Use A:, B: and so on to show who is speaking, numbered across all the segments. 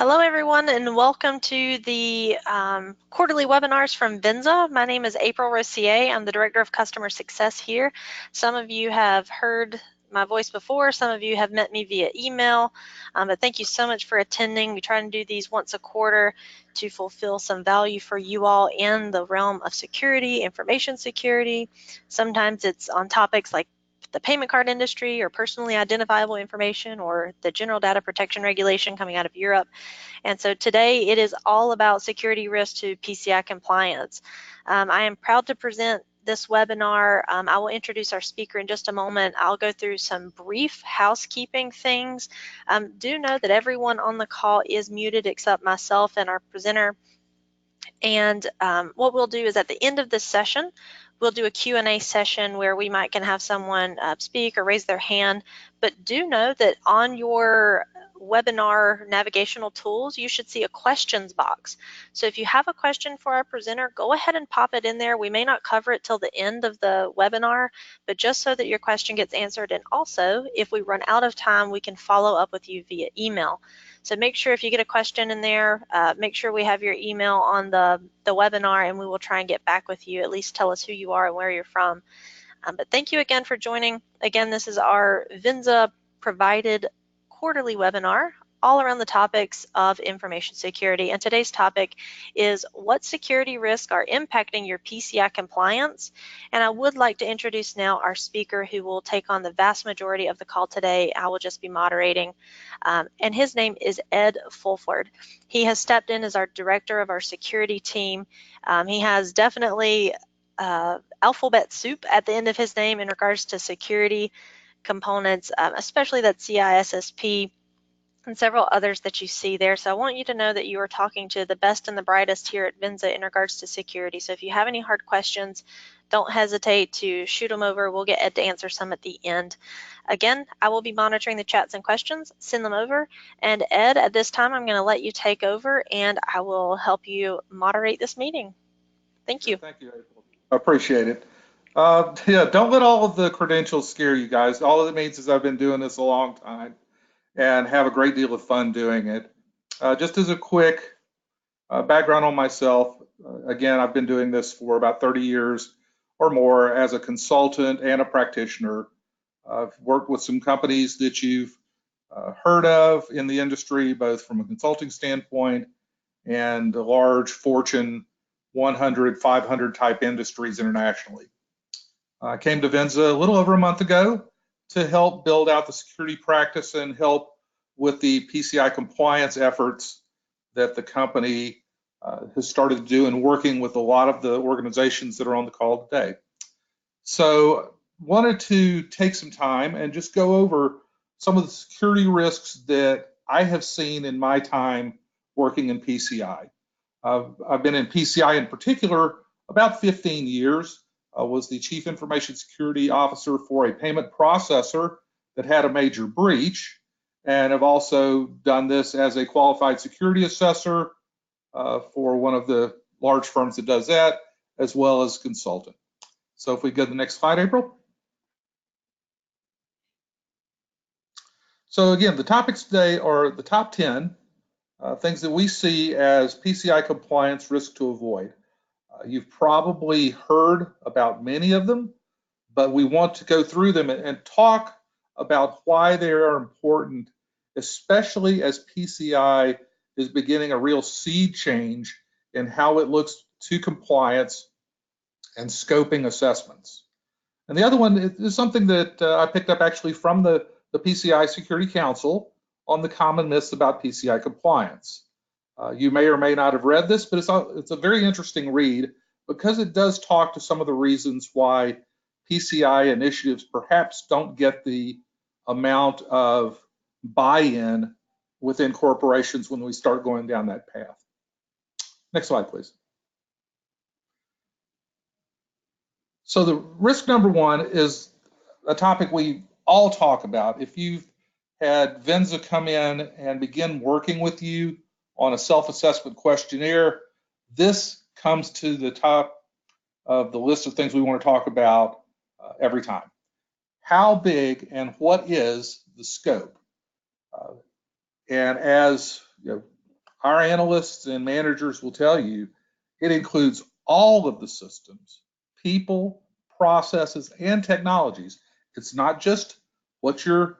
A: Hello everyone and welcome to the quarterly webinars from Venza. My name is April Rossier. I'm the Director of Customer Success here. Some of you have heard my voice before, some of you have met me via email, but thank you so much for attending. We try and do these once a quarter to fulfill some value for you all in the realm of security, information security. Sometimes it's on topics like the payment card industry or personally identifiable information or the general data protection regulation coming out of Europe. And so today it is all about security risk to PCI compliance. I am proud to present this webinar. I will introduce our speaker in just a moment. I'll go through some brief housekeeping things. Do know that everyone on the call is muted except myself and our presenter. And what we'll do is at the end of this session, we'll do a Q&A session where we can have someone speak or raise their hand. But do know that on your webinar navigational tools, you should see a questions box. So if you have a question for our presenter, go ahead and pop it in there. We may not cover it till the end of the webinar, but just so that your question gets answered. And also, if we run out of time, we can follow up with you via email. So make sure if you get a question in there, make sure we have your email on the webinar and we will try and get back with you. At least tell us who you are and where you're from. But thank you again for joining. Again, this is our Venza provided quarterly webinar all around the topics of information security. And today's topic is what security risks are impacting your PCI compliance. And I would like to introduce now our speaker who will take on the vast majority of the call today. I will just be moderating. And his name is Ed Fulford. He has stepped in as our director of our security team. He has definitely alphabet soup at the end of his name in regards to security components, especially that CISSP and several others that you see there. So I want you to know that you are talking to the best and the brightest here at Venza in regards to security. So if you have any hard questions, don't hesitate to shoot them over. We'll get Ed to answer some at the end. Again, I will be monitoring the chats and questions, send them over. And Ed, at this time, I'm going to let you take over and I will help you moderate this meeting. Thank you.
B: Thank you, April. I appreciate it. Yeah, don't let all of the credentials scare you guys. All it means is I've been doing this a long time and have a great deal of fun doing it. Just as a quick background on myself, again, I've been doing this for about 30 years or more as a consultant and a practitioner. I've worked with some companies that you've heard of in the industry, both from a consulting standpoint and the large Fortune 100, 500 type industries internationally. I came to Venza a little over a month ago to help build out the security practice and help with the PCI compliance efforts that the company has started to do and working with a lot of the organizations that are on the call today. So wanted to take some time and just go over some of the security risks that I have seen in my time working in PCI. I've been in PCI in particular about 15 years. I was the Chief Information Security Officer for a payment processor that had a major breach, and have also done this as a qualified security assessor for one of the large firms that does that, as well as consultant. So if we go to the next slide, April. So again, the topics today are the top 10 things that we see as PCI compliance risk to avoid. You've probably heard about many of them, but we want to go through them and talk about why they are important, especially as PCI is beginning a real sea change in how it looks to compliance and scoping assessments. And the other one is something that I picked up actually from the PCI Security Council on the common myths about PCI compliance. You may or may not have read this, but it's a very interesting read because it does talk to some of the reasons why PCI initiatives perhaps don't get the amount of buy-in within corporations when we start going down that path. Next slide, please. So the risk number one is a topic we all talk about. If you've had Venza come in and begin working with you on a self-assessment questionnaire, this comes to the top of the list of things we want to talk about every time. How big and what is the scope? And as you know, our analysts and managers will tell you it includes all of the systems, people, processes, and technologies. It's not just what your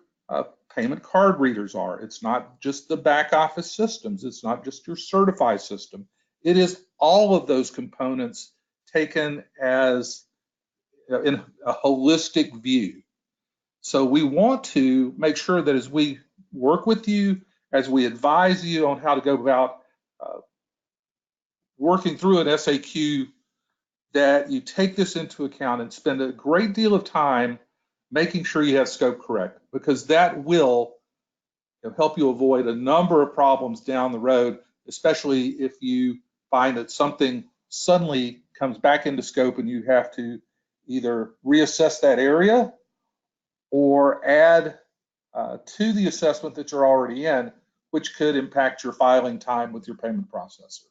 B: payment card readers are. It's not just the back office systems. It's not just your certify system. It is all of those components taken as in a holistic view. So we want to make sure that as we work with you, as we advise you on how to go about working through an SAQ, that you take this into account and spend a great deal of time making sure you have scope correct, because that will help you avoid a number of problems down the road, especially if you find that something suddenly comes back into scope and you have to either reassess that area or add to the assessment that you're already in, which could impact your filing time with your payment processor.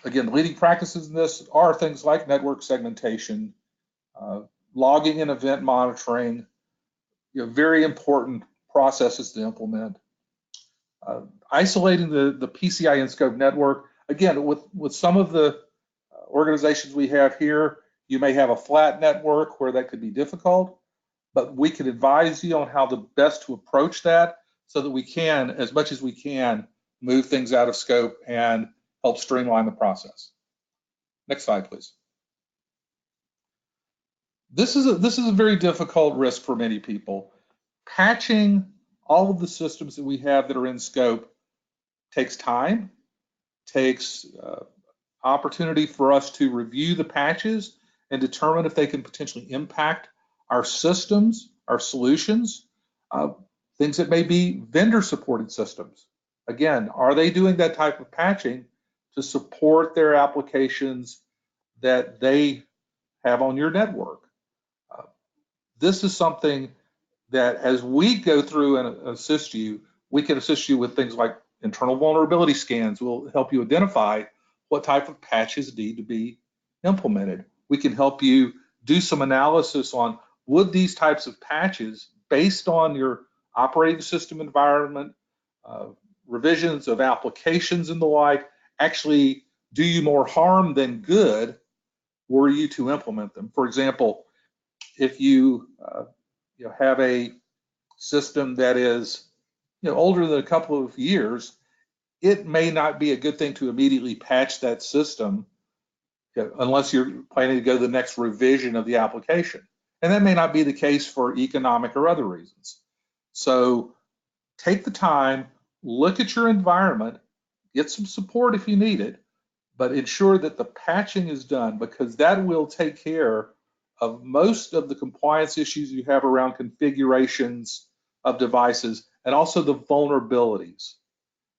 B: Again, leading practices in this are things like network segmentation, logging and event monitoring, very important processes to implement. Isolating the PCI in scope network. Again, with some of the organizations we have here, you may have a flat network where that could be difficult, but we can advise you on how the best to approach that so that we can, as much as we can, move things out of scope and help streamline the process. Next slide, please. This is a very difficult risk for many people. Patching all of the systems that we have that are in scope takes time, takes opportunity for us to review the patches and determine if they can potentially impact our systems, our solutions, things that may be vendor-supported systems. Again, are they doing that type of patching to support their applications that they have on your network? This is something that as we go through and assist you, we can assist you with things like internal vulnerability scans. We'll help you identify what type of patches need to be implemented. We can help you do some analysis on would these types of patches, based on your operating system environment, revisions of applications and the like, actually do you more harm than good were you to implement them. For example, if you have a system that is older than a couple of years, it may not be a good thing to immediately patch that system unless you're planning to go to the next revision of the application. And that may not be the case for economic or other reasons. So take the time, look at your environment, get some support if you need it, but ensure that the patching is done, because that will take care of most of the compliance issues you have around configurations of devices, and also the vulnerabilities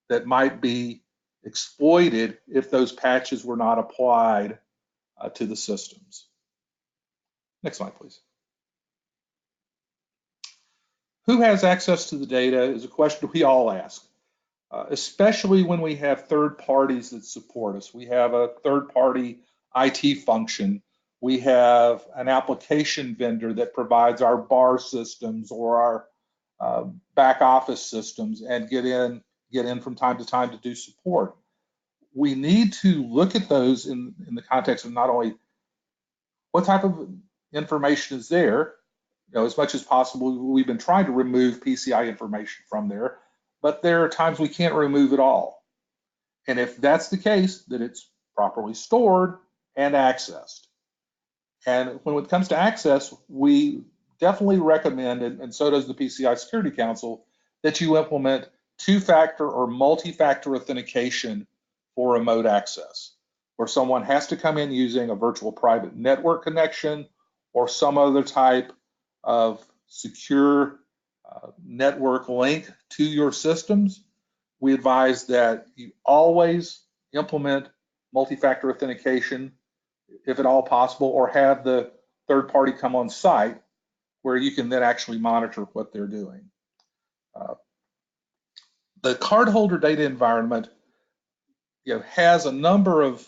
B: that might be exploited if those patches were not applied to the systems. Next slide, please. Who has access to the data is a question we all ask, especially when we have third parties that support us. We have a third-party IT function. We have an application vendor that provides our bar systems or our back office systems and get in from time to time to do support. We need to look at those in the context of not only what type of information is there, as much as possible, we've been trying to remove PCI information from there, but there are times we can't remove it all. And if that's the case, that it's properly stored and accessed. And when it comes to access, we definitely recommend, and so does the PCI Security Council, that you implement two-factor or multi-factor authentication for remote access, where someone has to come in using a virtual private network connection or some other type of secure network link to your systems. We advise that you always implement multi-factor authentication, if at all possible, or have the third party come on site where you can then actually monitor what they're doing. The cardholder data environment has a number of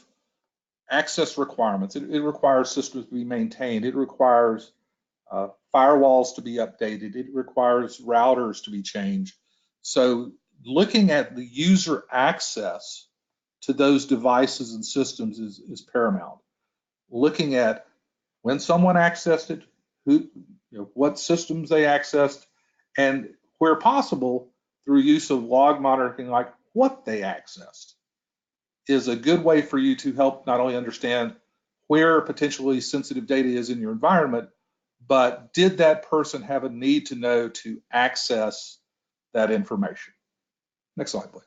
B: access requirements. It requires systems to be maintained. It requires firewalls to be updated. It requires routers to be changed. So looking at the user access to those devices and systems is paramount. Looking at when someone accessed it, who, what systems they accessed, and where possible, through use of log monitoring, like what they accessed, is a good way for you to help not only understand where potentially sensitive data is in your environment, but did that person have a need to know to access that information? Next slide, please.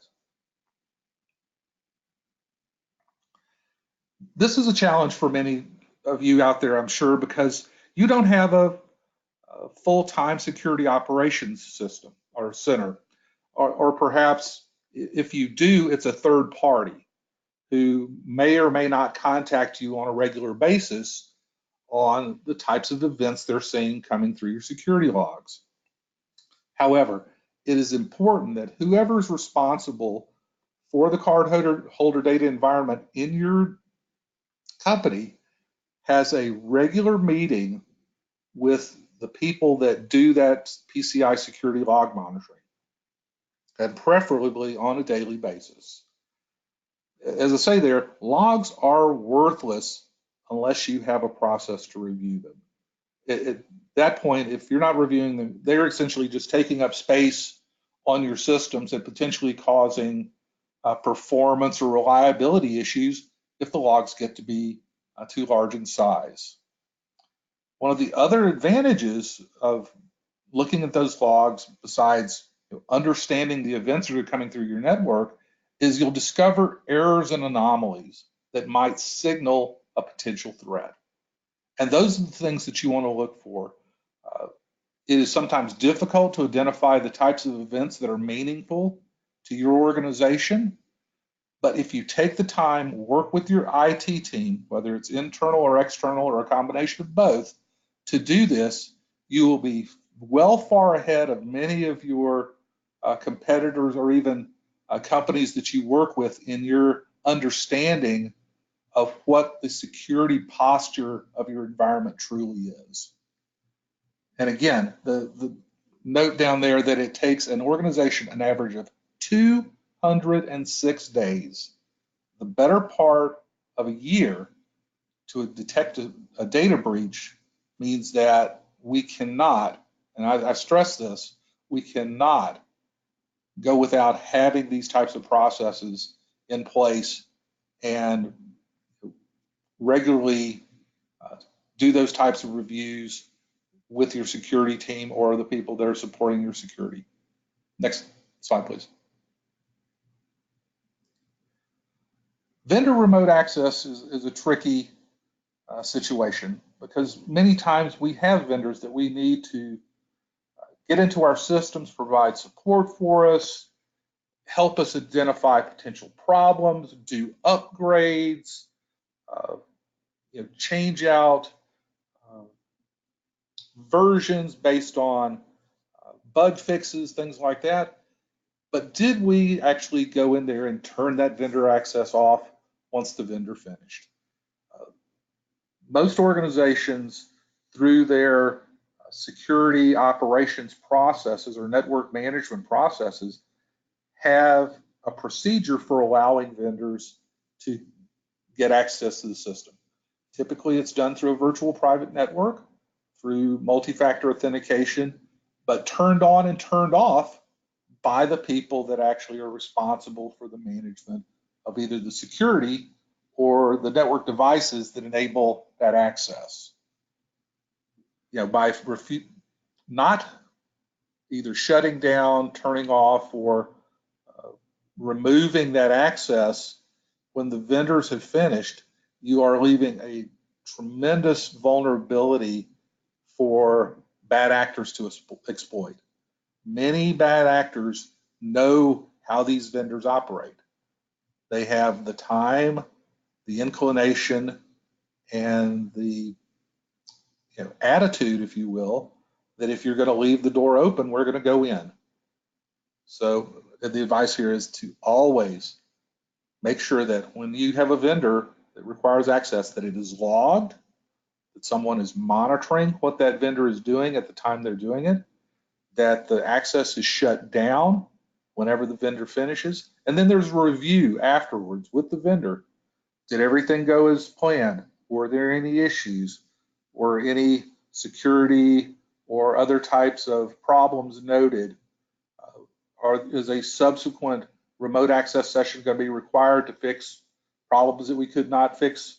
B: This is a challenge for many of you out there, I'm sure, because you don't have a full-time security operations system or center, or perhaps if you do, it's a third party who may or may not contact you on a regular basis on the types of events they're seeing coming through your security logs. However, it is important that whoever is responsible for the cardholder data environment in your company has a regular meeting with the people that do that PCI security log monitoring, and preferably on a daily basis. As I say there, logs are worthless unless you have a process to review them. At that point, if you're not reviewing them, they're essentially just taking up space on your systems and potentially causing performance or reliability issues if the logs get to be too large in size. One of the other advantages of looking at those logs, besides understanding the events that are coming through your network, is you'll discover errors and anomalies that might signal a potential threat. And those are the things that you want to look for. It is sometimes difficult to identify the types of events that are meaningful to your organization, but if you take the time, work with your IT team, whether it's internal or external or a combination of both, to do this, you will be well far ahead of many of your competitors or even companies that you work with in your understanding of what the security posture of your environment truly is. And again, the note down there that it takes an organization an average of 206 days, the better part of a year, to detect a data breach means that we cannot, and I stress this, we cannot go without having these types of processes in place and regularly do those types of reviews with your security team or the people that are supporting your security. Next slide, please. Vendor remote access is a tricky situation because many times we have vendors that we need to get into our systems, provide support for us, help us identify potential problems, do upgrades, change out versions based on bug fixes, things like that. But did we actually go in there and turn that vendor access off once the vendor finished? Most organizations, through their security operations processes or network management processes, have a procedure for allowing vendors to get access to the system. Typically, it's done through a virtual private network, through multi-factor authentication, but turned on and turned off by the people that actually are responsible for the management of either the security or the network devices that enable that access. By not either shutting down, turning off, or removing that access when the vendors have finished, you are leaving a tremendous vulnerability for bad actors to exploit. Many bad actors know how these vendors operate. They have the time, the inclination, and the attitude, if you will, that if you're going to leave the door open, we're going to go in. So the advice here is to always make sure that when you have a vendor that requires access, that it is logged, that someone is monitoring what that vendor is doing at the time they're doing it, that the access is shut down, whenever the vendor finishes. And then there's a review afterwards with the vendor. Did everything go as planned? Were there any issues or any security or other types of problems noted? Is a subsequent remote access session going to be required to fix problems that we could not fix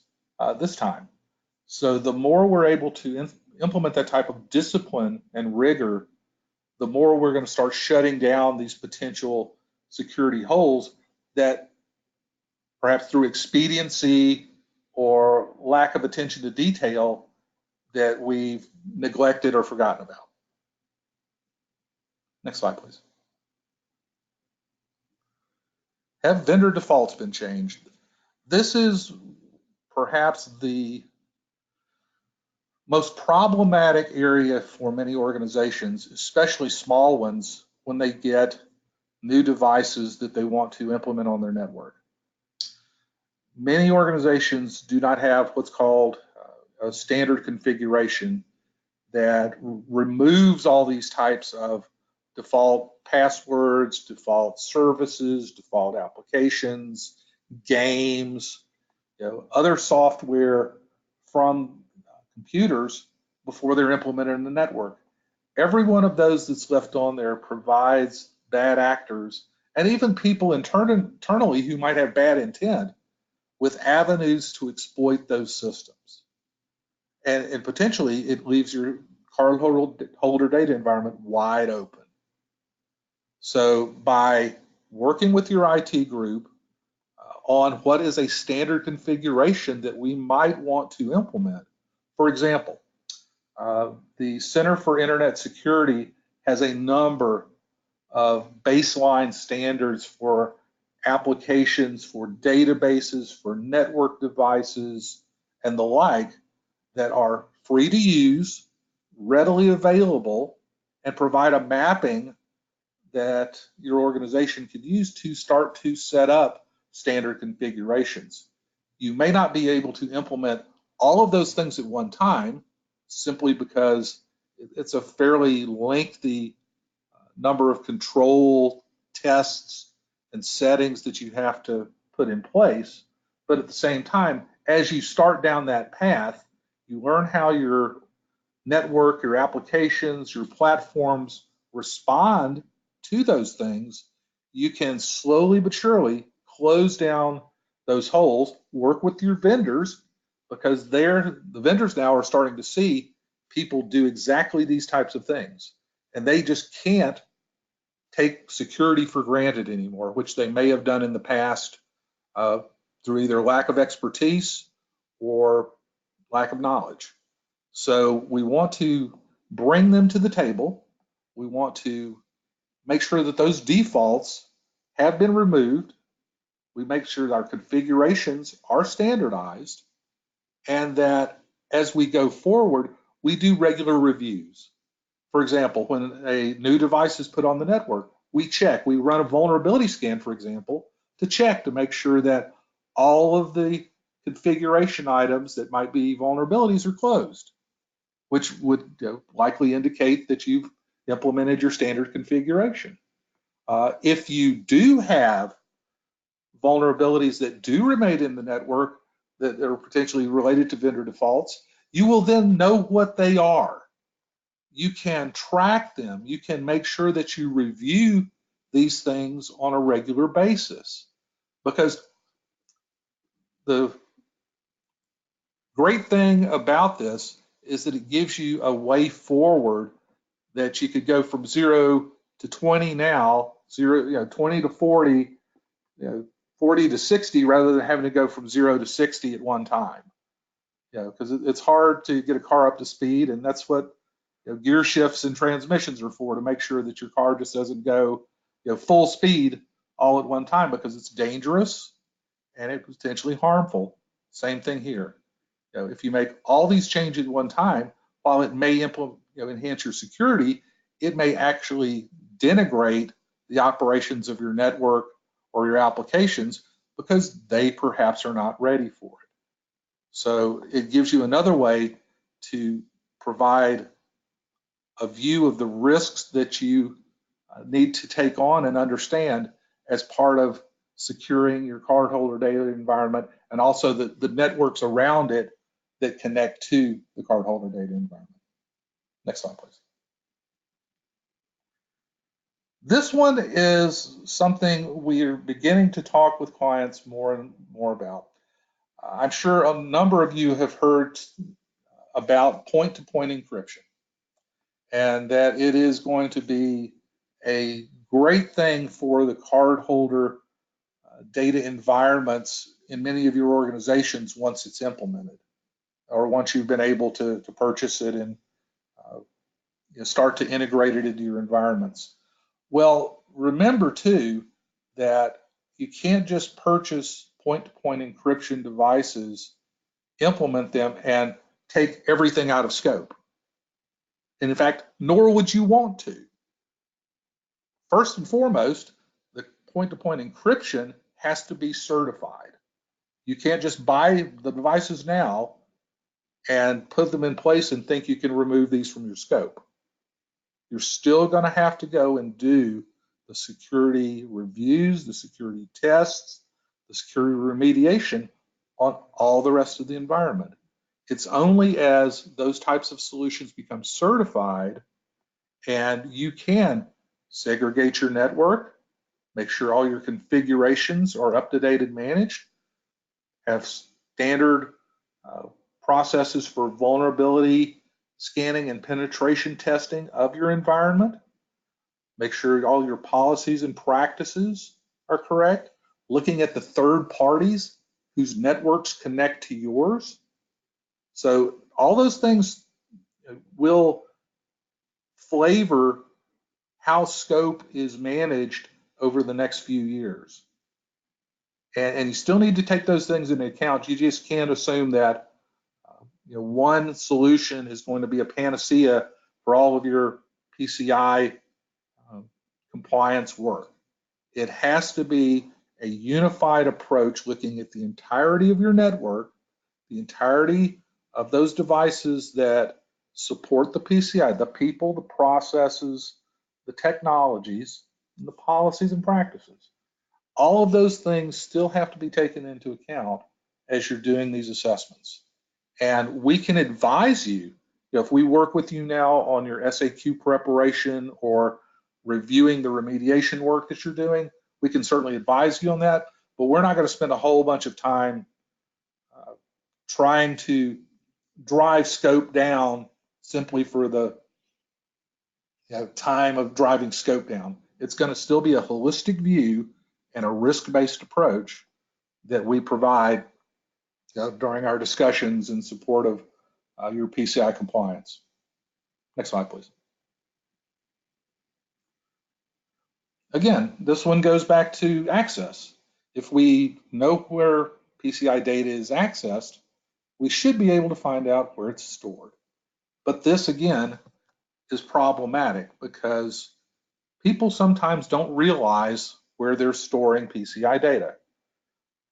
B: this time? So the more we're able to implement that type of discipline and rigor, the more we're going to start shutting down these potential security holes that perhaps through expediency or lack of attention to detail that we've neglected or forgotten about. Next slide, please. Have vendor defaults been changed? This is perhaps the most problematic area for many organizations, especially small ones, when they get new devices that they want to implement on their network. Many organizations do not have what's called a standard configuration that removes all these types of default passwords, default services, default applications, games, other software from computers before they're implemented in the network. Every one of those that's left on there provides bad actors and even people internally who might have bad intent with avenues to exploit those systems. And potentially it leaves your cardholder data environment wide open. So by working with your IT group on what is a standard configuration that we might want to implement, for example, the Center for Internet Security has a number of baseline standards for applications, for databases, for network devices, and the like that are free to use, readily available, and provide a mapping that your organization could use to start to set up standard configurations. You may not be able to implement all of those things at one time simply because it's a fairly lengthy number of control tests and settings that you have to put in place. But at the same time, as you start down that path, you learn how your network, your applications, your platforms respond to those things. You can slowly but surely close down those holes, work with your vendors, because the vendors now are starting to see people do exactly these types of things. And they just can't take security for granted anymore, which they may have done in the past through either lack of expertise or lack of knowledge. So we want to bring them to the table. We want to make sure that those defaults have been removed. We make sure that our configurations are standardized, and that as we go forward, we do regular reviews. For example, when a new device is put on the network, we check. We run a vulnerability scan, for example, to check to make sure that all of the configuration items that might be vulnerabilities are closed, which would likely indicate that you've implemented your standard configuration. If you do have vulnerabilities that do remain in the network that are potentially related to vendor defaults, you will then know what they are. You can track them. You can make sure that you review these things on a regular basis. Because the great thing about this is that it gives you a way forward that you could go from 0 to 20 now, 20 to 40, 40 to 60, rather than having to go from 0 to 60 at one time. Because it's hard to get a car up to speed, and that's what gear shifts and transmissions are for, to make sure that your car just doesn't go full speed all at one time, because it's dangerous and it's potentially harmful. Same thing here. If you make all these changes at one time, while it may enhance your security, it may actually denigrate the operations of your network or your applications because they perhaps are not ready for it. So it gives you another way to provide a view of the risks that you need to take on and understand as part of securing your cardholder data environment, and also the networks around it that connect to the cardholder data environment. Next slide, please. This one is something we're beginning to talk with clients more and more about. I'm sure a number of you have heard about point-to-point encryption, and that it is going to be a great thing for the cardholder data environments in many of your organizations once it's implemented, or once you've been able to purchase it and start to integrate it into your environments. Well, remember too that you can't just purchase point-to-point encryption devices, implement them, and take everything out of scope. And in fact, nor would you want to. First and foremost, the point-to-point encryption has to be certified. You can't just buy the devices now and put them in place and think you can remove these from your scope. You're still going to have to go and do the security reviews, the security tests, the security remediation on all the rest of the environment. It's only as those types of solutions become certified and you can segregate your network, make sure all your configurations are up to date and managed, have standard processes for vulnerability scanning and penetration testing of your environment, make sure all your policies and practices are correct, looking at the third parties whose networks connect to yours. So all those things will flavor how scope is managed over the next few years. And you still need to take those things into account. You just can't assume that one solution is going to be a panacea for all of your PCI compliance work. It has to be a unified approach looking at the entirety of your network, the entirety of those devices that support the PCI, the people, the processes, the technologies, and the policies and practices. All of those things still have to be taken into account as you're doing these assessments. And we can advise you, if we work with you now on your SAQ preparation or reviewing the remediation work that you're doing, we can certainly advise you on that, but we're not going to spend a whole bunch of time trying to drive scope down simply for the time of driving scope down. It's going to still be a holistic view and a risk-based approach that we provide during our discussions in support of your PCI compliance. Next slide, please. Again, this one goes back to access. If we know where PCI data is accessed, we should be able to find out where it's stored. But this, again, is problematic because people sometimes don't realize where they're storing PCI data.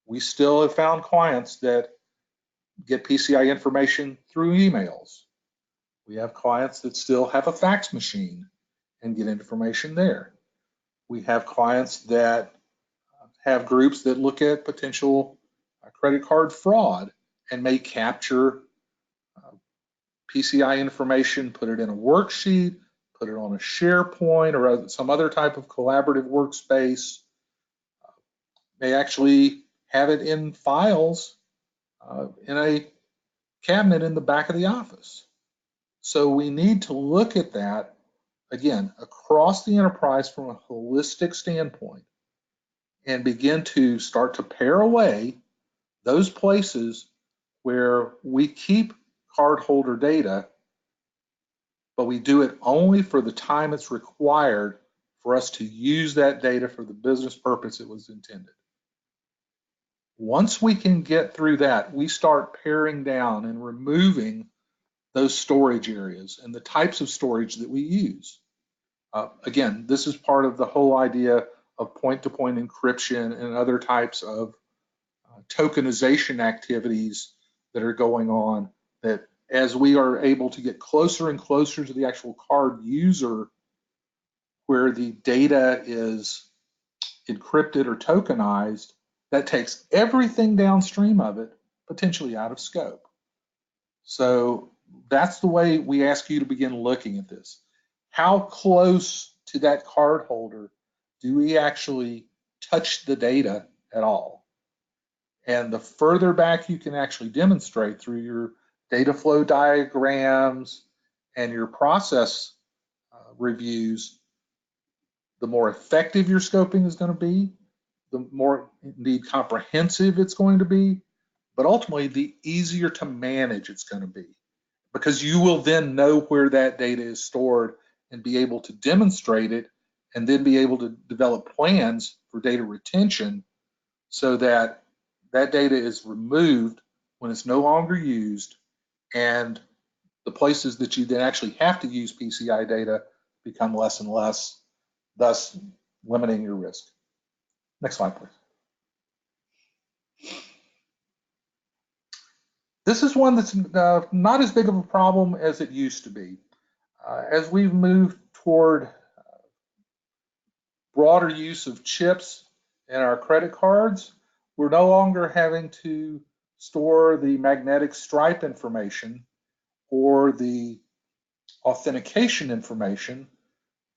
B: We still have found clients that get PCI information through emails. We have clients that still have a fax machine and get information there. We have clients that have groups that look at potential credit card fraud and may capture PCI information, put it in a worksheet, put it on a SharePoint or some other type of collaborative workspace. They actually have it in files in a cabinet in the back of the office. So we need to look at that, again, across the enterprise from a holistic standpoint and begin to start to pare away those places where we keep cardholder data, but we do it only for the time it's required for us to use that data for the business purpose it was intended. Once we can get through that, we start paring down and removing those storage areas and the types of storage that we use. Again, this is part of the whole idea of point-to-point encryption and other types of tokenization activities that are going on, that as we are able to get closer and closer to the actual card user where the data is encrypted or tokenized, that takes everything downstream of it potentially out of scope. So that's the way we ask you to begin looking at this. How close to that card holder do we actually touch the data at all? And the further back you can actually demonstrate through your data flow diagrams and your process reviews, the more effective your scoping is going to be, the more indeed comprehensive it's going to be, but ultimately the easier to manage it's going to be, because you will then know where that data is stored and be able to demonstrate it, and then be able to develop plans for data retention so that that data is removed when it's no longer used, and the places that you then actually have to use PCI data become less and less, thus limiting your risk. Next slide, please. This is one that's not as big of a problem as it used to be. As we've moved toward broader use of chips in our credit cards, we're no longer having to store the magnetic stripe information or the authentication information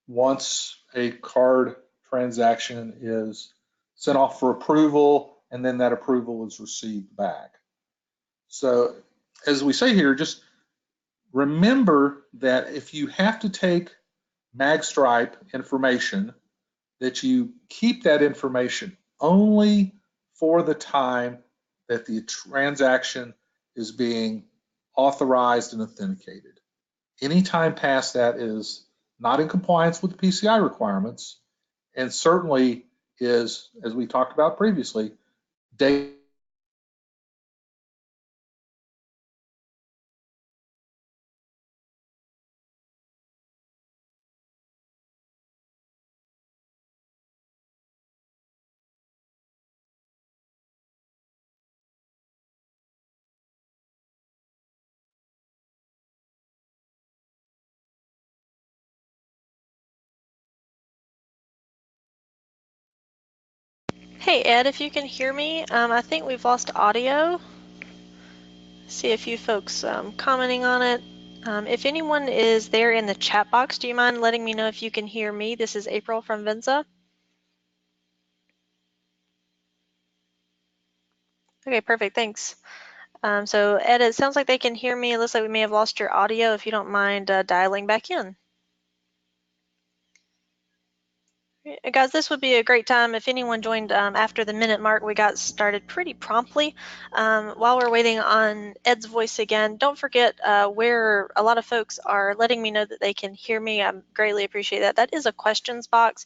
B: once a card transaction is sent off for approval and then that approval is received back. So as we say here, just remember that if you have to take magstripe information, that you keep that information only for the time that the transaction is being authorized and authenticated. Any time past that is not in compliance with the PCI requirements, and certainly is, as we talked about previously, data
A: Hey Ed, if you can hear me, I think we've lost audio. See a few folks commenting on it. If anyone is there in the chat box, do you mind letting me know if you can hear me? This is April from Venza. Okay, perfect, thanks. So Ed, it sounds like they can hear me. It looks like we may have lost your audio. If you don't mind dialing back in. Guys, this would be a great time if anyone joined after the minute mark. We got started pretty promptly. While we're waiting on Ed's voice again, don't forget where a lot of folks are letting me know that they can hear me. I greatly appreciate that. That is a questions box.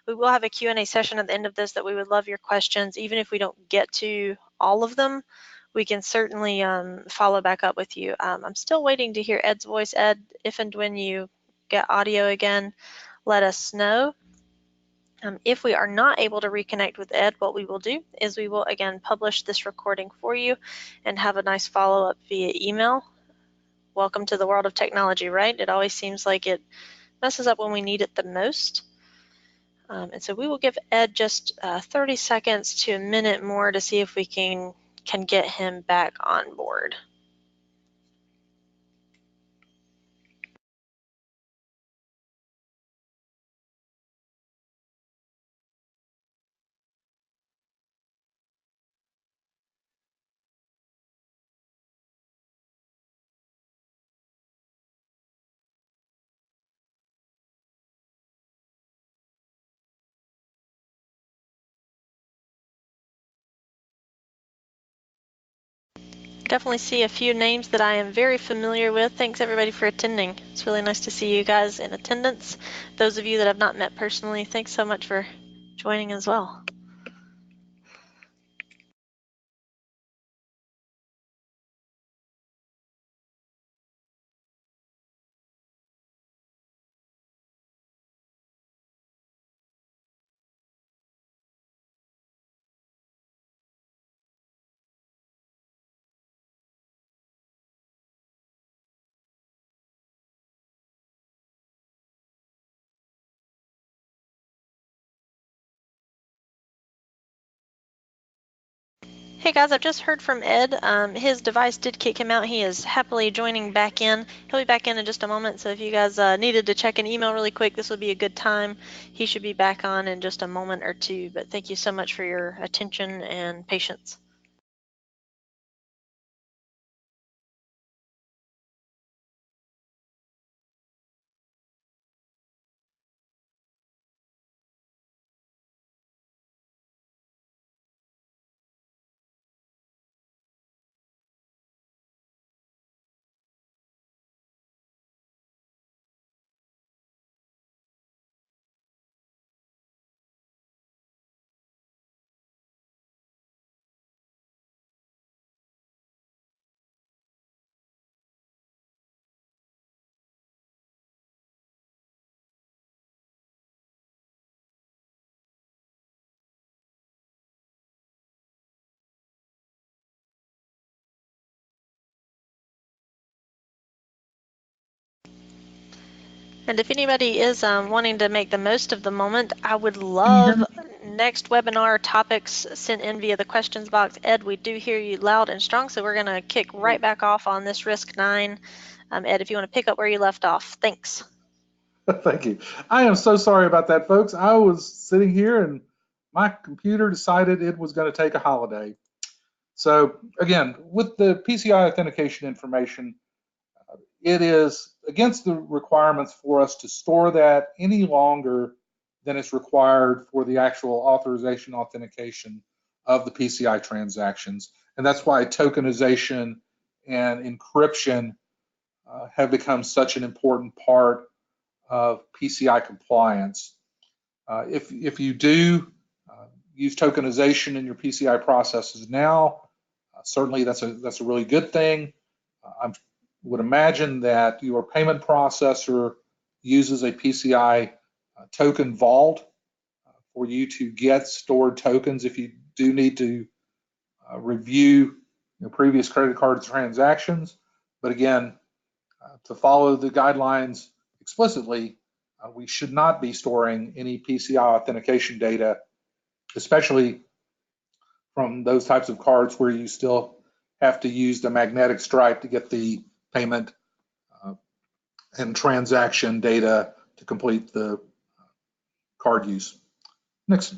A: We will have a Q&A session at the end of this that we would love your questions. Even if we don't get to all of them, we can certainly follow back up with you. I'm still waiting to hear Ed's voice. Ed, if and when you get audio again, let us know. If we are not able to reconnect with Ed, what we will do is we will again publish this recording for you and have a nice follow-up via email. Welcome to the world of technology, right? It always seems like it messes up when we need it the most. And so we will give Ed just 30 seconds to a minute more to see if we can get him back on board. Definitely see a few names that I am very familiar with. Thanks everybody for attending. It's really nice to see you guys in attendance. Those of you that I've not met personally, thanks so much for joining as well. Hey guys, I've just heard from Ed. His device did kick him out. He is happily joining back in. He'll be back in just a moment, so if you guys needed to check an email really quick, this would be a good time. He should be back on in just a moment or two, but thank you so much for your attention and patience. And if anybody is wanting to make the most of the moment, I would
B: Can you hear
A: love
B: me?
A: next webinar topics sent in via the questions box. Ed, we do hear you loud and strong, so we're going to kick right back off on this Risk 9. Ed, if you want to pick up where you left off. Thanks.
B: Thank you. I am so sorry about that, folks. I was sitting here and my computer decided it was going to take a holiday. So again, with the PCI authentication information, it is against the requirements for us to store that any longer than is required for the actual authorization authentication of the PCI transactions. And that's why tokenization and encryption have become such an important part of PCI compliance. If you do use tokenization in your PCI processes now, certainly that's a really good thing. I would imagine that your payment processor uses a PCI token vault for you to get stored tokens if you do need to review previous credit card transactions. But again, to follow the guidelines explicitly, we should not be storing any PCI authentication data, especially from those types of cards where you still have to use the magnetic stripe to get the payment and transaction data to complete the card use. Next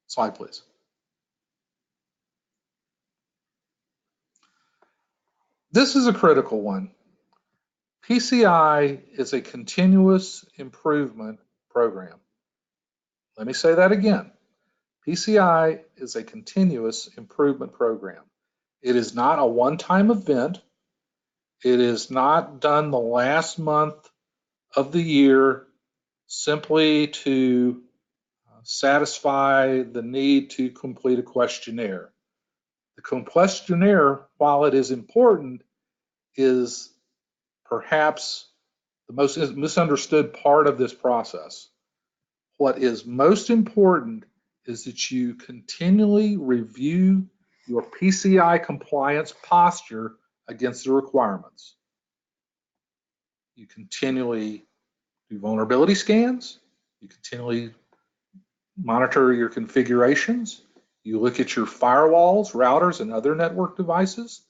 B: slide, please. This is a critical one. PCI is a continuous improvement program. Let me say that again. PCI is a continuous improvement program. It is not a one-time event. It is not done the last month of the year simply to satisfy the need to complete a questionnaire. The questionnaire, while it is important, is perhaps the most misunderstood part of this process. What is most important is that you continually review your PCI compliance posture against the requirements. You continually do vulnerability scans. You continually monitor your configurations. You look at your firewalls, routers, and other network devices.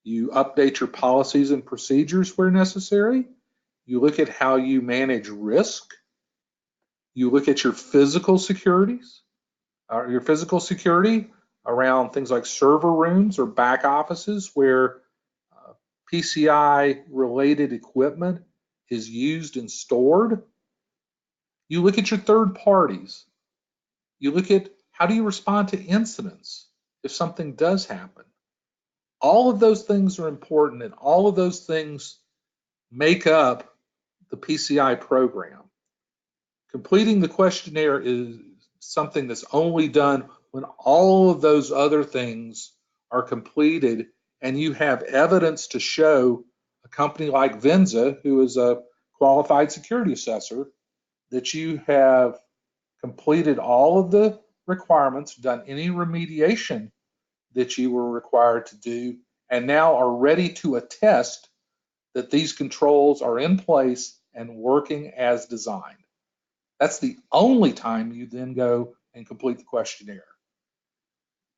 B: You update your policies and procedures where necessary. You look at how you manage risk. You look at your physical securities, your physical security around things like server rooms or back offices where PCI related equipment is used and stored. You look at your third parties. You look at how do you respond to incidents if something does happen. All of those things are important, and all of those things make up the PCI program. Completing the questionnaire is something that's only done when all of those other things are completed and you have evidence to show a company like Venza, who is a qualified security assessor, that you have completed all of the requirements, done any remediation that you were required to do, and now are ready to attest that these controls are in place and working as designed. That's the only time you then go and complete the questionnaire.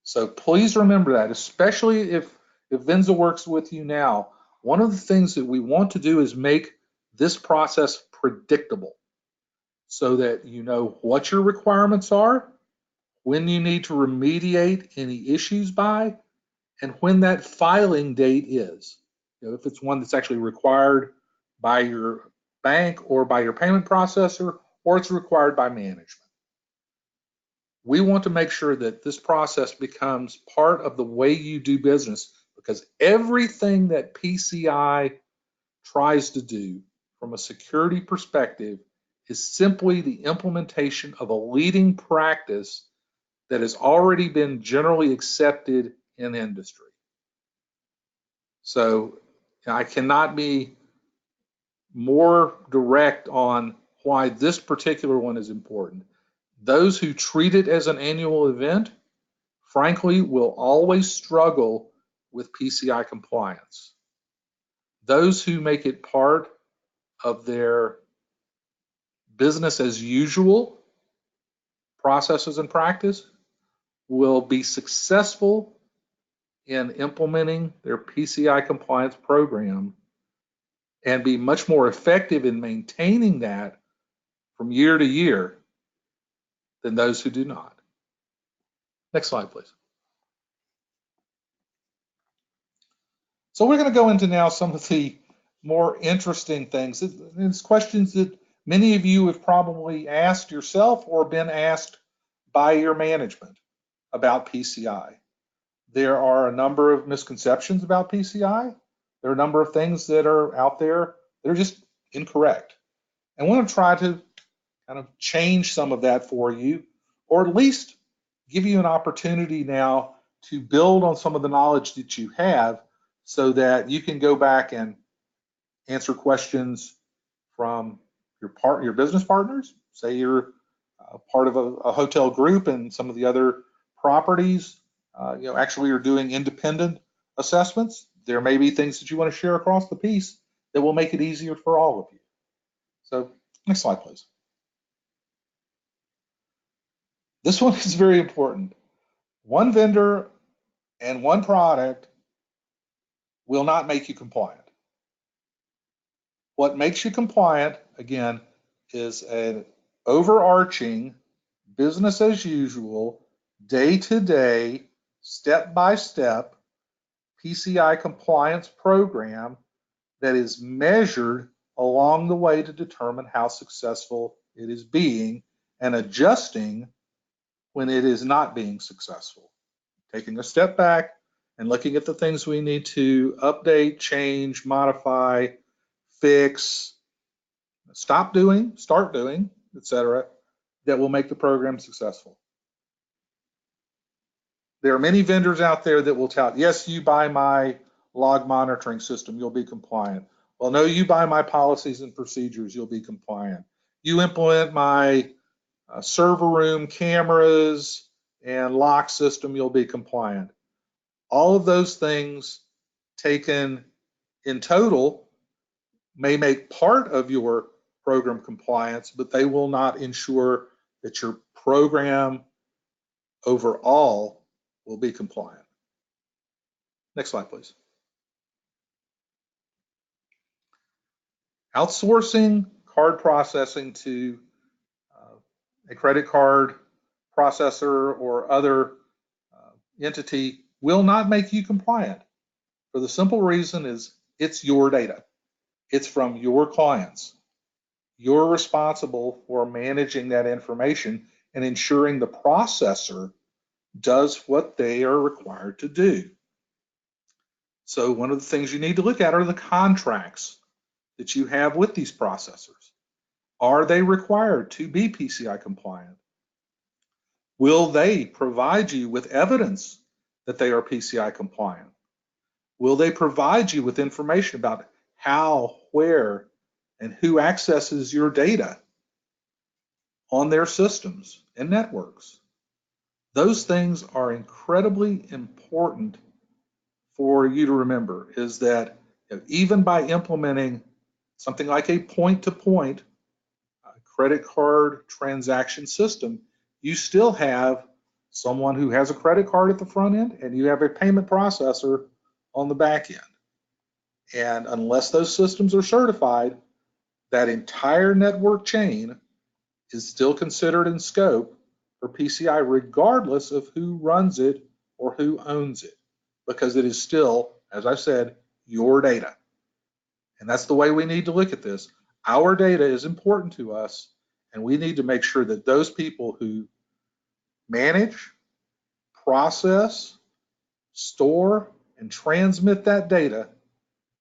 B: So please remember that, especially if Venza works with you now. One of the things that we want to do is make this process predictable so that you know what your requirements are, when you need to remediate any issues by, and when that filing date is. If it's one that's actually required by your bank or by your payment processor, or it's required by management. We want to make sure that this process becomes part of the way you do business, because everything that PCI tries to do from a security perspective is simply the implementation of a leading practice that has already been generally accepted in industry. So I cannot be more direct on why this particular one is important. Those who treat it as an annual event, frankly, will always struggle with PCI compliance. Those who make it part of their business as usual processes and practice will be successful in implementing their PCI compliance program and be much more effective in maintaining that from year to year than those who do not. Next slide, please. So we're going to go into now some of the more interesting things. It's questions that many of you have probably asked yourself or been asked by your management about PCI. There are a number of misconceptions about PCI. There are a number of things that are out there that are just incorrect. And I want to try to kind of change some of that for you, or at least give you an opportunity now to build on some of the knowledge that you have so that you can go back and answer questions from your business partners. Say you're part of a hotel group and some of the other properties, actually are doing independent assessments. There may be things that you want to share across the piece that will make it easier for all of you. So next slide, please. This one is very important. One vendor and one product will not make you compliant. What makes you compliant, again, is an overarching business as usual, day-to-day, step-by-step PCI compliance program that is measured along the way to determine how successful it is being and adjusting when it is not being successful. Taking a step back and looking at the things we need to update, change, modify, fix, stop doing, start doing, etc., that will make the program successful. There are many vendors out there that will tout, yes, you buy my log monitoring system, you'll be compliant. Well, no, you buy my policies and procedures, you'll be compliant. You implement my server room cameras and lock system, you'll be compliant. All of those things taken in total may make part of your program compliance, but they will not ensure that your program overall will be compliant. Next slide, please. Outsourcing card processing to a credit card processor or other entity will not make you compliant, for the simple reason is it's your data. It's from your clients. You're responsible for managing that information and ensuring the processor does what they are required to do. So one of the things you need to look at are the contracts that you have with these processors. Are they required to be PCI compliant? Will they provide you with evidence that they are PCI compliant? Will they provide you with information about how, where, and who accesses your data on their systems and networks? Those things are incredibly important for you to remember, is that even by implementing something like a point-to-point credit card transaction system, you still have someone who has a credit card at the front end, and you have a payment processor on the back end. And unless those systems are certified, that entire network chain is still considered in scope for PCI, regardless of who runs it or who owns it, because it is still, as I said, your data. And that's the way we need to look at this. Our data is important to us, and we need to make sure that those people who manage, process, store, and transmit that data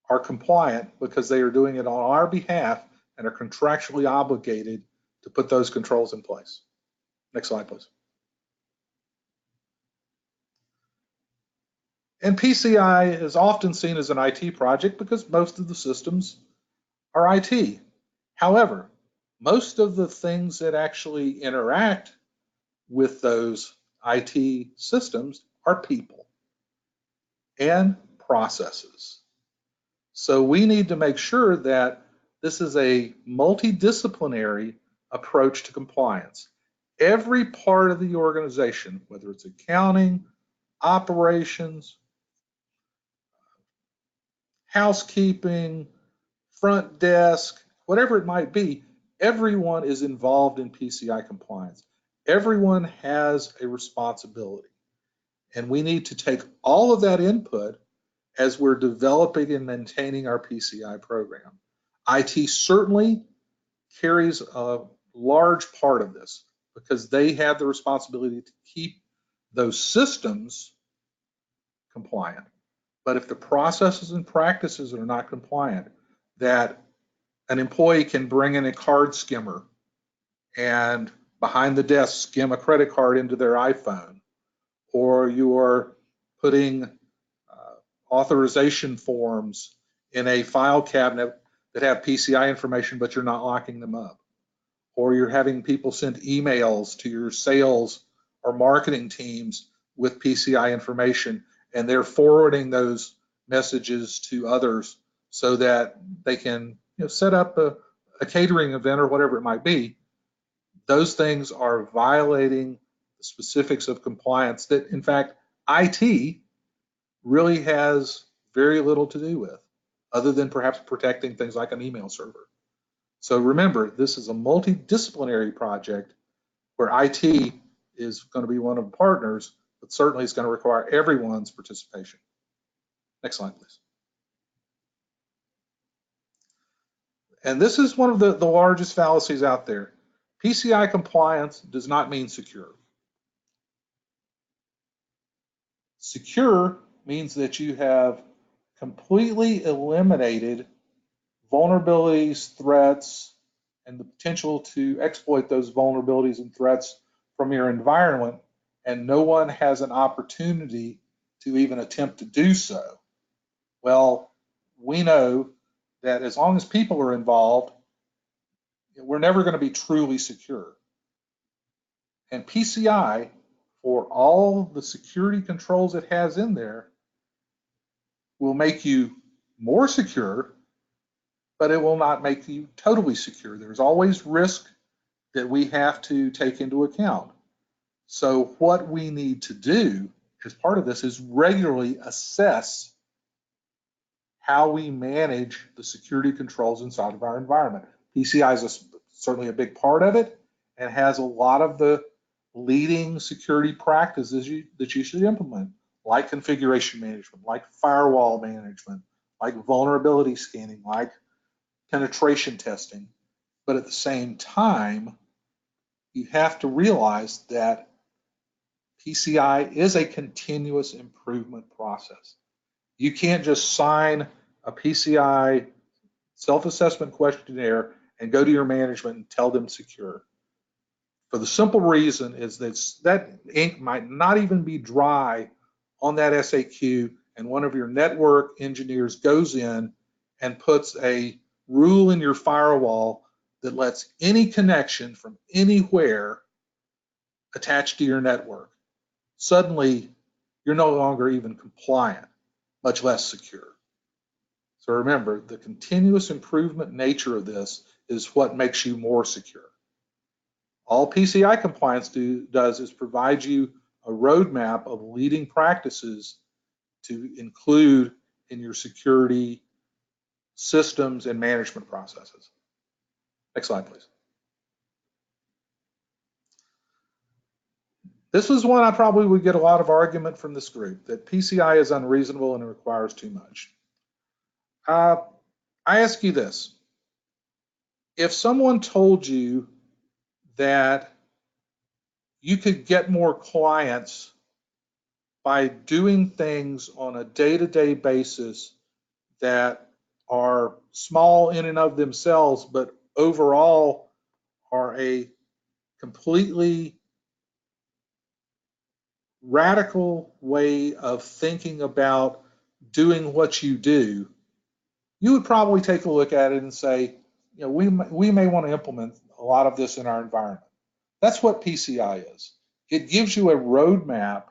B: are compliant, because they are doing it on our behalf and are contractually obligated to put those controls in place. Next slide, please. And PCI is often seen as an IT project because most of the systems are IT. However, most of the things that actually interact with those IT systems are people and processes. So we need to make sure that this is a multidisciplinary approach to compliance. Every part of the organization, whether it's accounting, operations, housekeeping, front desk, whatever it might be, everyone is involved in PCI compliance. Everyone has a responsibility. And we need to take all of that input as we're developing and maintaining our PCI program. IT certainly carries a large part of this, because they have the responsibility to keep those systems compliant. But if the processes and practices are not compliant, that an employee can bring in a card skimmer and behind the desk skim a credit card into their iPhone, or you're putting authorization forms in a file cabinet that have PCI information, but you're not locking them up, or you're having people send emails to your sales or marketing teams with PCI information, and they're forwarding those messages to others so that they can set up a catering event or whatever it might be. Those things are violating the specifics of compliance that, in fact, IT really has very little to do with, other than perhaps protecting things like an email server. So remember, this is a multidisciplinary project where IT is going to be one of the partners, but certainly it's going to require everyone's participation. Next slide, please. And this is one of the largest fallacies out there. PCI compliance does not mean secure. Secure means that you have completely eliminated vulnerabilities, threats, and the potential to exploit those vulnerabilities and threats from your environment, and no one has an opportunity to even attempt to do so. Well, we know that as long as people are involved, we're never going to be truly secure. And PCI, for all the security controls it has in there, will make you more secure, but it will not make you totally secure. There's always risk that we have to take into account. So what we need to do as part of this is regularly assess how we manage the security controls inside of our environment. PCI is certainly a big part of it, and has a lot of the leading security practices that you should implement, like configuration management, like firewall management, like vulnerability scanning, like penetration testing. But at the same time, you have to realize that PCI is a continuous improvement process. You can't just sign a PCI self-assessment questionnaire and go to your management and tell them secure. For the simple reason is that ink might not even be dry on that SAQ, and one of your network engineers goes in and puts a rule in your firewall that lets any connection from anywhere attach to your network. Suddenly, you're no longer even compliant, much less secure. So remember, the continuous improvement nature of this is what makes you more secure. All PCI compliance does is provide you a roadmap of leading practices to include in your security systems and management processes. Next slide, please. This is one I probably would get a lot of argument from this group, that PCI is unreasonable and it requires too much. I ask you this. If someone told you that you could get more clients by doing things on a day-to-day basis that are small in and of themselves, but overall are a completely radical way of thinking about doing what you do, you would probably take a look at it and say, you know, we may want to implement a lot of this in our environment. That's what PCI is. It gives you a roadmap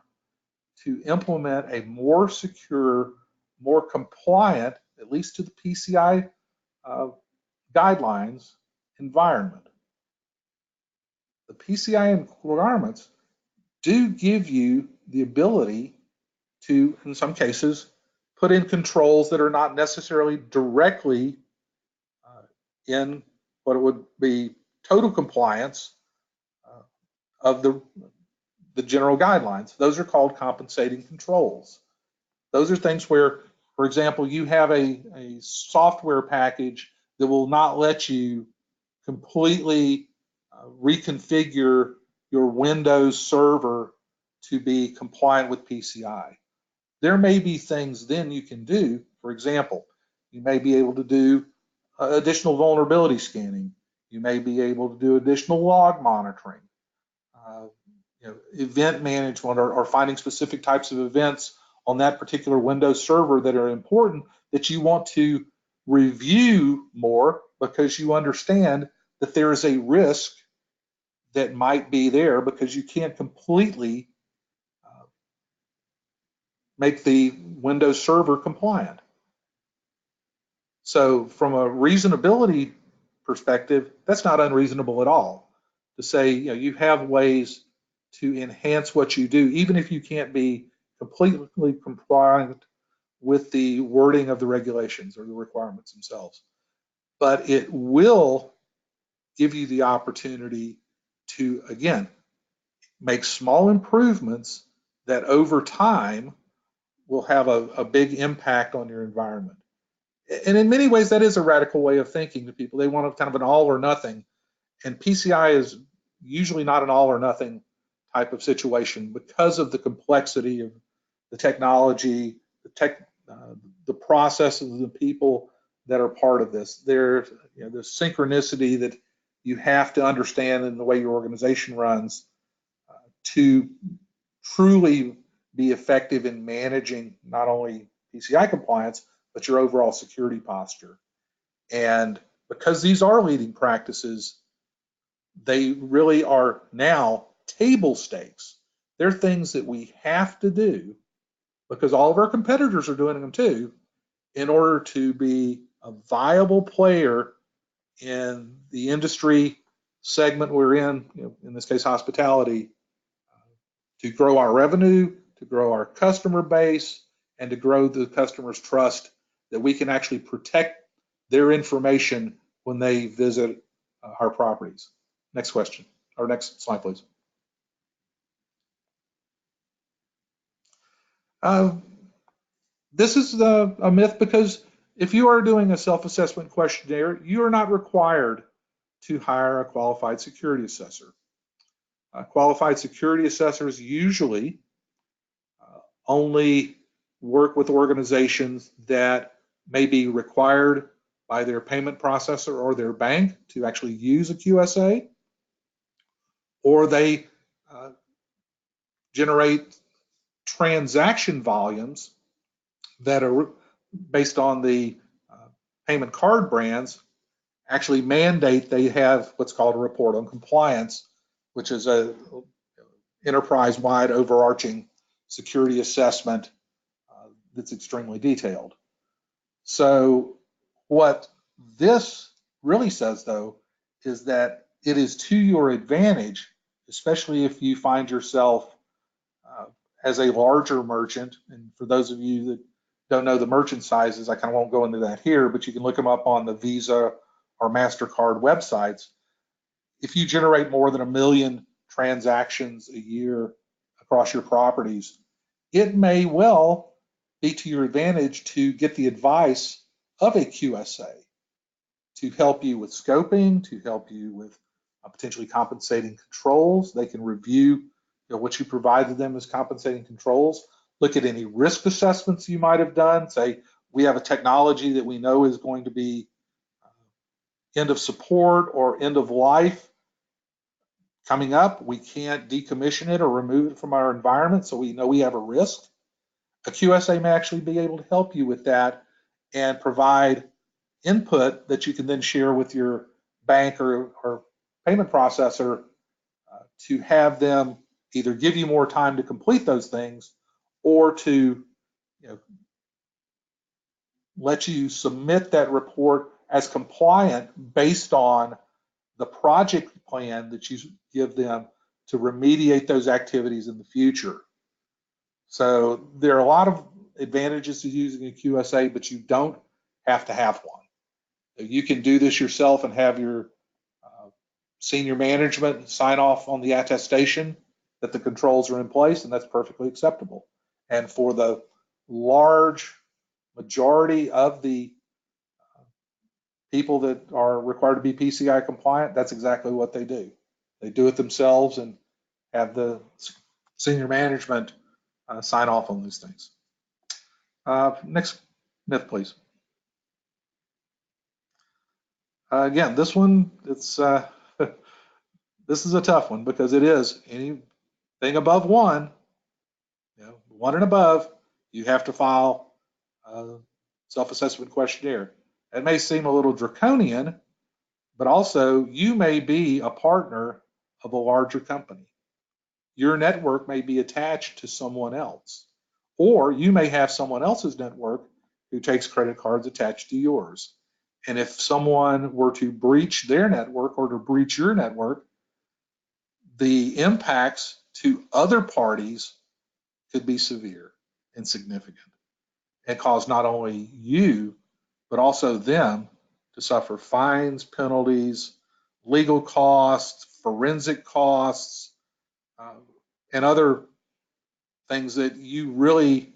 B: to implement a more secure, more compliant, at least to the PCI guidelines, environment. The PCI requirements do give you the ability to, in some cases, put in controls that are not necessarily directly in what it would be total compliance of the general guidelines. Those are called compensating controls. Those are things where, for example, you have a software package that will not let you completely reconfigure your Windows server to be compliant with PCI. There may be things then you can do. For example, you may be able to do additional vulnerability scanning. You may be able to do additional log monitoring, event management, or finding specific types of events on that particular Windows server that are important that you want to review more because you understand that there is a risk that might be there because you can't completely make the Windows server compliant. So from a reasonability perspective, that's not unreasonable at all to say, you have ways to enhance what you do, even if you can't be completely compliant with the wording of the regulations or the requirements themselves. But it will give you the opportunity to, again, make small improvements that over time will have a big impact on your environment. And in many ways, that is a radical way of thinking to people. They want kind of an all or nothing. And PCI is usually not an all or nothing type of situation because of the complexity of the technology, the processes, the people that are part of this. There's the synchronicity that you have to understand in the way your organization runs to truly be effective in managing not only PCI compliance, but your overall security posture. And because these are leading practices, they really are now table stakes. They're things that we have to do because all of our competitors are doing them too, in order to be a viable player in the industry segment we're in this case hospitality, to grow our revenue, to grow our customer base, and to grow the customer's trust that we can actually protect their information when they visit our properties. Next question, or next slide, please. This is a myth because if you are doing a self-assessment questionnaire, you are not required to hire a qualified security assessor. Qualified security assessors usually only work with organizations that may be required by their payment processor or their bank to actually use a QSA, or they generate transaction volumes that are based on the payment card brands actually mandate they have what's called a report on compliance, which is a enterprise-wide overarching security assessment that's extremely detailed. So what this really says, though, is that it is to your advantage, especially if you find yourself as a larger merchant, and for those of you that don't know the merchant sizes, I kind of won't go into that here, but you can look them up on the Visa or MasterCard websites. If you generate more than 1 million transactions a year across your properties, it may well be to your advantage to get the advice of a QSA to help you with scoping, to help you with potentially compensating controls. They can review what you provided them as compensating controls, look at any risk assessments you might have done, say, we have a technology that we know is going to be end of support or end of life coming up. We can't decommission it or remove it from our environment, so we know we have a risk. A QSA may actually be able to help you with that and provide input that you can then share with your bank or payment processor to have them either give you more time to complete those things or to let you submit that report as compliant based on the project plan that you give them to remediate those activities in the future. So there are a lot of advantages to using a QSA, but you don't have to have one. You can do this yourself and have your senior management sign off on the attestation that the controls are in place, and that's perfectly acceptable. And for the large majority of the people that are required to be PCI compliant, that's exactly what they do. They do it themselves and have the senior management sign off on these things. Next myth, please. Again, this one, it's this is a tough one because it is anything above 1, 1 and above, you have to file a self-assessment questionnaire. It may seem a little draconian, but also you may be a partner of a larger company. Your network may be attached to someone else, or you may have someone else's network who takes credit cards attached to yours. And if someone were to breach their network or to breach your network, the impacts to other parties could be severe and significant and cause not only you, but also them to suffer fines, penalties, legal costs, forensic costs, and other things that you really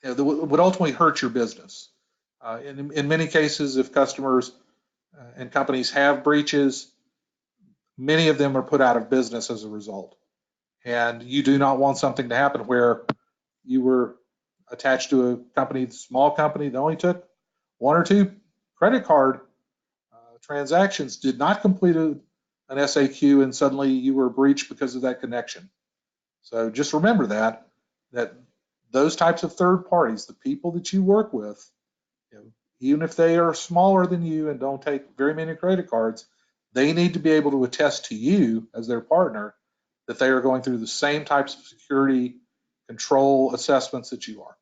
B: that would ultimately hurt your business. In many cases, if customers and companies have breaches, many of them are put out of business as a result. And you do not want something to happen where you were attached to a company, small company that only took 1 or 2 credit card transactions, did not complete an SAQ, and suddenly you were breached because of that connection. So just remember that those types of third parties, the people that you work with, even if they are smaller than you and don't take very many credit cards, they need to be able to attest to you as their partner that they are going through the same types of security control assessments that you are.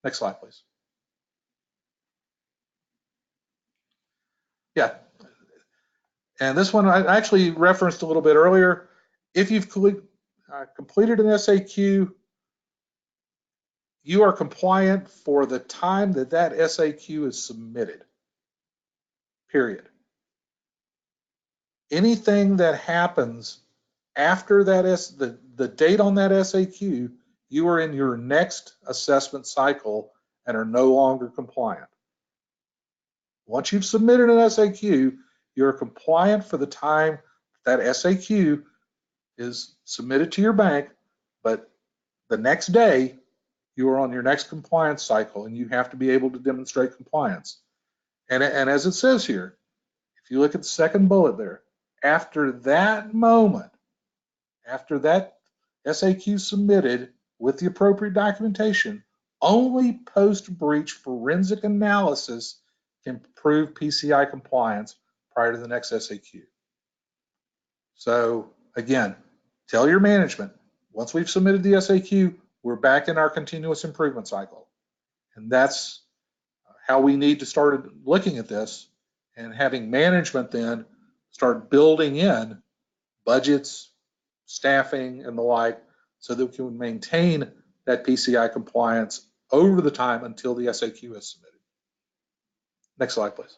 B: Next slide, please. Yeah. And this one I actually referenced a little bit earlier. If you've completed an SAQ, you are compliant for the time that that SAQ is submitted, period. Anything that happens after that, the date on that SAQ, you are in your next assessment cycle and are no longer compliant. Once you've submitted an SAQ, you're compliant for the time that SAQ is submitted to your bank, but the next day you are on your next compliance cycle and you have to be able to demonstrate compliance. And as it says here, if you look at the second bullet there, after that moment, after that SAQ submitted with the appropriate documentation, only post-breach forensic analysis can prove PCI compliance prior to the next SAQ. So again, tell your management, once we've submitted the SAQ, we're back in our continuous improvement cycle. And that's how we need to start looking at this and having management then start building in budgets, staffing, and the like, so that we can maintain that PCI compliance over the time until the SAQ is submitted. Next slide, please.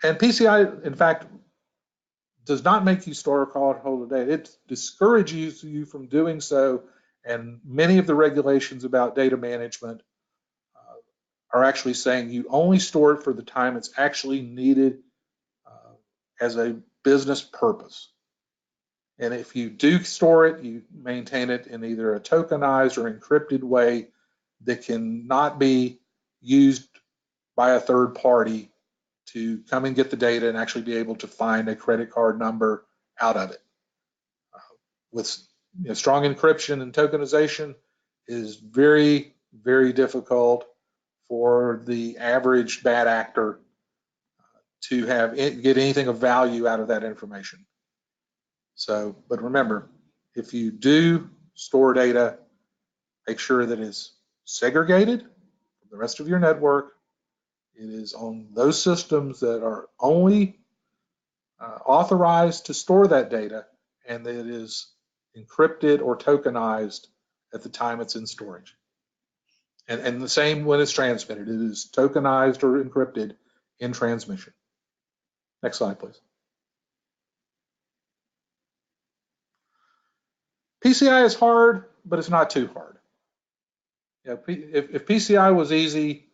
B: And PCI, in fact, does not make you store a cardholder data. It discourages you from doing so, and many of the regulations about data management are actually saying you only store it for the time it's actually needed as a business purpose. And if you do store it, you maintain it in either a tokenized or encrypted way that cannot be used by a third party to come and get the data and actually be able to find a credit card number out of it. With strong encryption and tokenization is very, very difficult for the average bad actor to get anything of value out of that information. So, but remember, if you do store data, make sure that it's segregated from the rest of your network. It is on those systems that are only authorized to store that data, and that it is encrypted or tokenized at the time it's in storage. And the same when it's transmitted. It is tokenized or encrypted in transmission. Next slide, please. PCI is hard, but it's not too hard. If PCI was easy,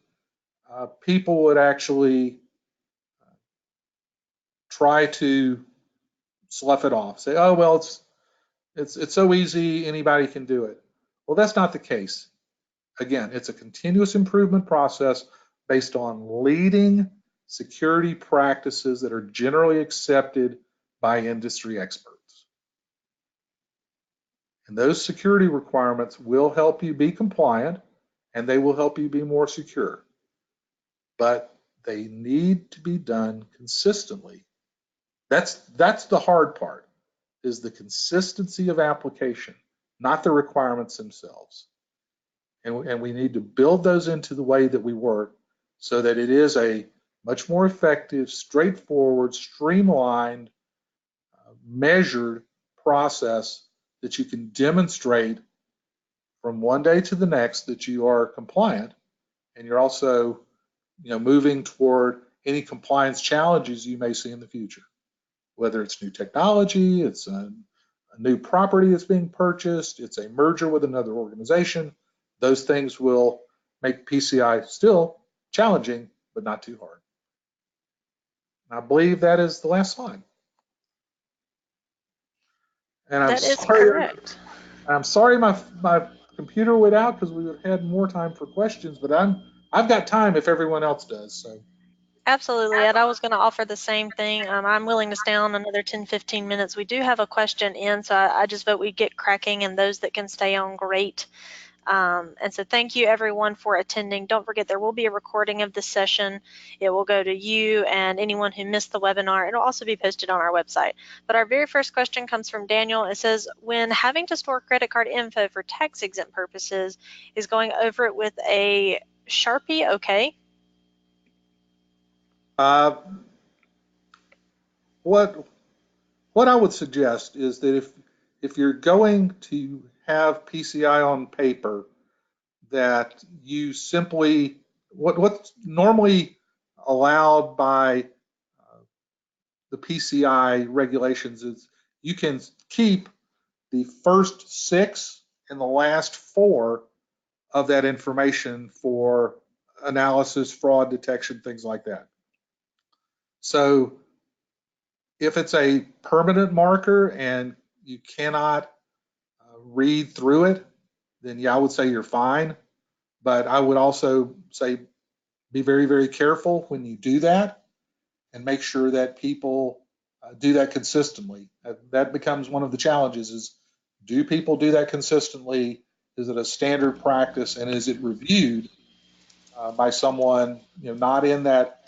B: people would actually try to slough it off. Say, oh, well, it's so easy, anybody can do it. Well, that's not the case. Again, it's a continuous improvement process based on leading security practices that are generally accepted by industry experts. And those security requirements will help you be compliant, and they will help you be more secure. But they need to be done consistently. That's the hard part, is the consistency of application, not the requirements themselves. And we need to build those into the way that we work so that it is a much more effective, straightforward, streamlined, measured process that you can demonstrate from one day to the next that you are compliant, and you're also moving toward any compliance challenges you may see in the future, whether it's new technology, it's a new property that's being purchased, it's a merger with another organization. Those things will make PCI still challenging, but not too hard. I believe that is the last slide. And
A: That is correct.
B: I'm sorry my computer went out, because we would have had more time for questions, but I've got time if everyone else does. So.
A: Absolutely, Ed. I was going to offer the same thing. I'm willing to stay on another 10, 15 minutes. We do have a question in, so I just vote we get cracking, and those that can stay on, great. And so thank you everyone for attending. Don't forget, there will be a recording of this session. It will go to you and anyone who missed the webinar. It'll also be posted on our website. But our very first question comes from Daniel. It says, when having to store credit card info for tax exempt purposes, is going over it with a Sharpie okay?
B: What I would suggest is that if you're going to have PCI on paper, that you simply, what's normally allowed by the PCI regulations is you can keep the first 6 and the last 4 of that information for analysis, fraud detection, things like that. So if it's a permanent marker and you cannot read through it, then yeah, I would say you're fine. But I would also say be very, very careful when you do that, and make sure that people do that consistently. That becomes one of the challenges, is do people do that consistently? Is it a standard practice, and is it reviewed by someone not in that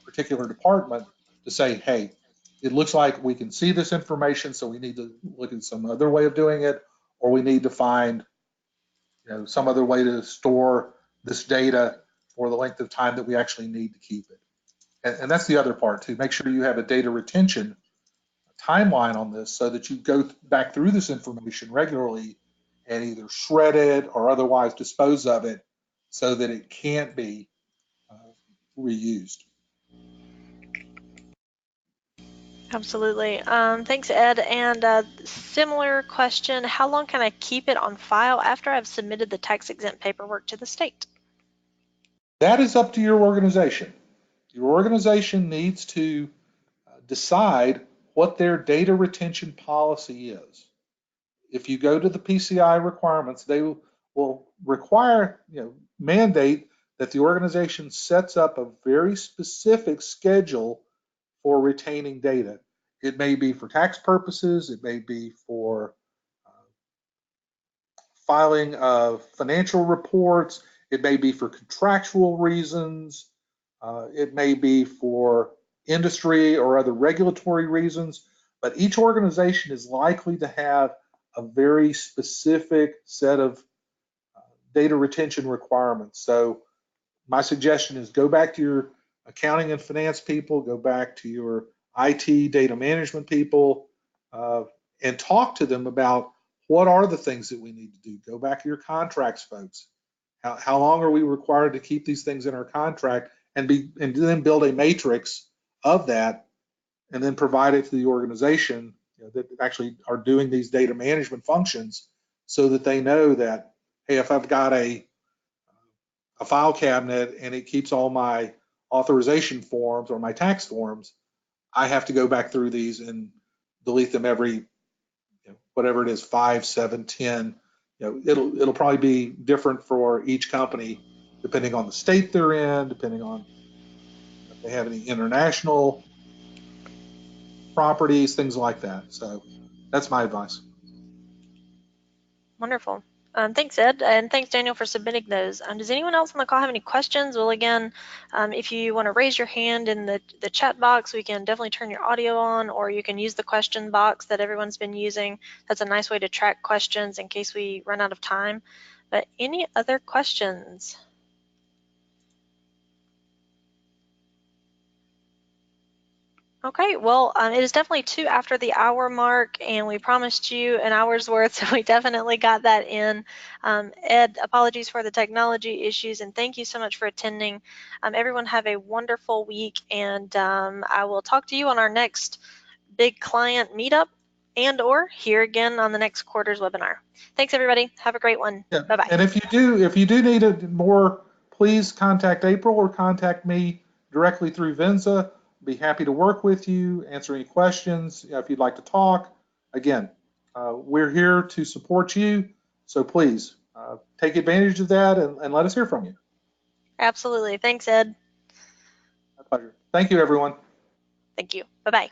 B: particular department to say, hey, it looks like we can see this information, so we need to look at some other way of doing it, or we need to find some other way to store this data for the length of time that we actually need to keep it. And that's the other part too. Make sure you have a data retention timeline on this so that you go back through this information regularly and either shred it or otherwise dispose of it so that it can't be reused.
A: Absolutely. Thanks, Ed. And similar question, how long can I keep it on file after I've submitted the tax-exempt paperwork to the state?
B: That is up to your organization. Your organization needs to decide what their data retention policy is. If you go to the PCI requirements, they will require, mandate that the organization sets up a very specific schedule for retaining data. It may be for tax purposes, it may be for filing of financial reports, it may be for contractual reasons, it may be for industry or other regulatory reasons, but each organization is likely to have a very specific set of data retention requirements. So my suggestion is go back to your accounting and finance people, go back to your IT data management people, and talk to them about what are the things that we need to do. Go back to your contracts folks. How long are we required to keep these things in our contract, and then build a matrix of that and then provide it to the organization that actually are doing these data management functions so that they know that, hey, if I've got a file cabinet and it keeps all my authorization forms or my tax forms, I have to go back through these and delete them every, whatever it is, 5, 7, 10. It'll probably be different for each company depending on the state they're in, depending on if they have any international properties, things like that. So that's my advice.
A: Wonderful. Thanks, Ed, and thanks, Daniel, for submitting those. Does anyone else on the call have any questions? Well, again, if you want to raise your hand in the chat box, we can definitely turn your audio on, or you can use the question box that everyone's been using. That's a nice way to track questions in case we run out of time. But any other questions? Okay, well, it is definitely 2 after the hour mark, and we promised you an hour's worth, so we definitely got that in. Ed, apologies for the technology issues, and thank you so much for attending. Everyone have a wonderful week, and I will talk to you on our next big client meetup and or here again on the next quarter's webinar. Thanks, everybody. Have a great one.
B: Yeah.
A: Bye-bye.
B: And if you do need it more, please contact April or contact me directly through Venza. Be happy to work with you, answer any questions. If you'd like to talk, again, we're here to support you. So please take advantage of that and let us hear from you.
A: Absolutely. Thanks, Ed.
B: My pleasure. Thank you, everyone.
A: Thank you. Bye-bye.